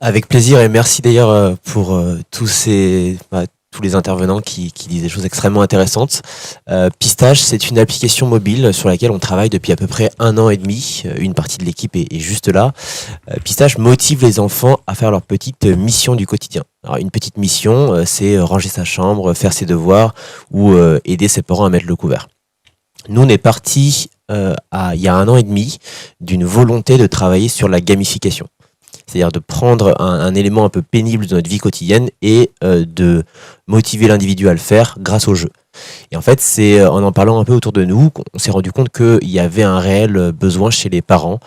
Avec plaisir et merci d'ailleurs pour tous les intervenants qui disent des choses extrêmement intéressantes. Pistache, c'est une application mobile sur laquelle on travaille depuis à peu près 1 an et demi. Une partie de l'équipe est juste là. Pistache motive les enfants à faire leur petite mission du quotidien. Alors, une petite mission, c'est ranger sa chambre, faire ses devoirs ou aider ses parents à mettre le couvert. Nous, on est parti il y a 1 an et demi d'une volonté de travailler sur la gamification. C'est-à-dire de prendre un élément un peu pénible de notre vie quotidienne et de motiver l'individu à le faire grâce au jeu. Et en fait, c'est en parlant un peu autour de nous qu'on s'est rendu compte qu'il y avait un réel besoin chez les parents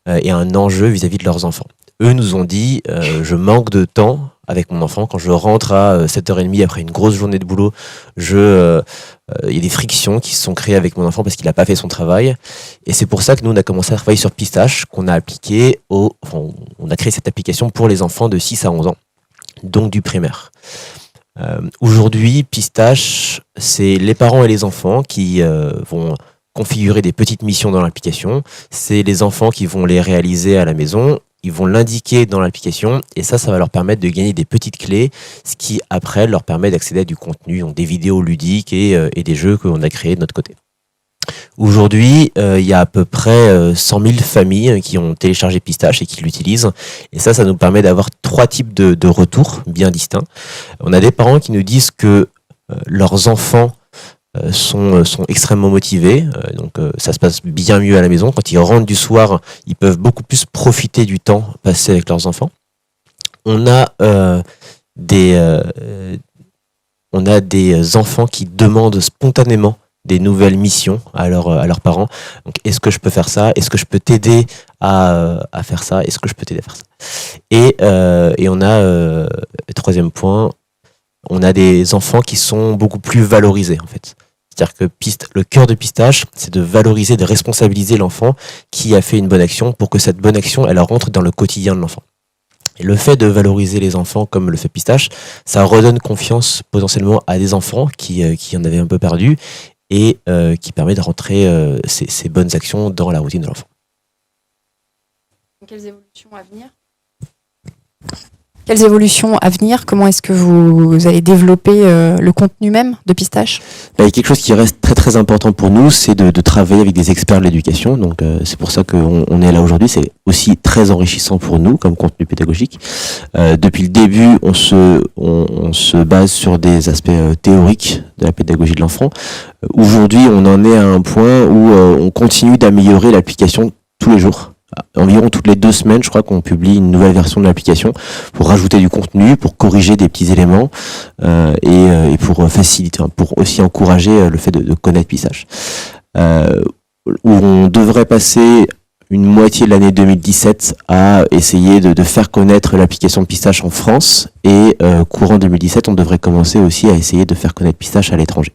et un enjeu vis-à-vis de leurs enfants. Eux nous ont dit je manque de temps avec mon enfant. Quand je rentre à 7h30 après une grosse journée de boulot, il y a des frictions qui se sont créées avec mon enfant parce qu'il n'a pas fait son travail. Et c'est pour ça que nous, on a commencé à travailler sur Pistache, qu'on a appliqué on a créé cette application pour les enfants de 6 à 11 ans, donc du primaire. Aujourd'hui, Pistache, c'est les parents et les enfants qui vont configurer des petites missions dans l'application. C'est les enfants qui vont les réaliser à la maison. Ils vont l'indiquer dans l'application et ça va leur permettre de gagner des petites clés, ce qui après leur permet d'accéder à du contenu, donc des vidéos ludiques et des jeux qu'on a créés de notre côté. Aujourd'hui, il y a à peu près 100 000 familles qui ont téléchargé Pistache et qui l'utilisent. Et ça nous permet d'avoir 3 types de retours bien distincts. On a des parents qui nous disent que leurs enfants sont extrêmement motivés, donc ça se passe bien mieux à la maison. Quand ils rentrent du soir, ils peuvent beaucoup plus profiter du temps passé avec leurs enfants. On a des enfants qui demandent spontanément des nouvelles missions à leurs parents. Donc, est-ce que je peux faire ça? Est-ce que je peux t'aider à faire ça? Est-ce que je peux t'aider à faire ça? Et on a, troisième point, on a des enfants qui sont beaucoup plus valorisés, en fait. C'est-à-dire que le cœur de Pistache, c'est de valoriser, de responsabiliser l'enfant qui a fait une bonne action pour que cette bonne action, elle rentre dans le quotidien de l'enfant. Et le fait de valoriser les enfants comme le fait Pistache, ça redonne confiance potentiellement à des enfants qui en avaient un peu perdu et qui permet de rentrer ces bonnes actions dans la routine de l'enfant. Quelles évolutions à venir ? Quelles évolutions à venir? Comment est-ce que vous allez développer le contenu même de Pistache? Il y a quelque chose qui reste très très important pour nous, c'est de travailler avec des experts de l'éducation. Donc c'est pour ça qu'on est là aujourd'hui. C'est aussi très enrichissant pour nous comme contenu pédagogique. Depuis le début, on se base sur des aspects théoriques de la pédagogie de l'enfant. Aujourd'hui, on en est à un point où on continue d'améliorer l'application tous les jours. Environ toutes les 2 semaines, je crois qu'on publie une nouvelle version de l'application pour rajouter du contenu, pour corriger des petits éléments et pour faciliter, pour aussi encourager le fait de connaître Pistache. Où on devrait passer une moitié de l'année 2017 à essayer de faire connaître l'application Pistache en France et courant 2017, on devrait commencer aussi à essayer de faire connaître Pistache à l'étranger.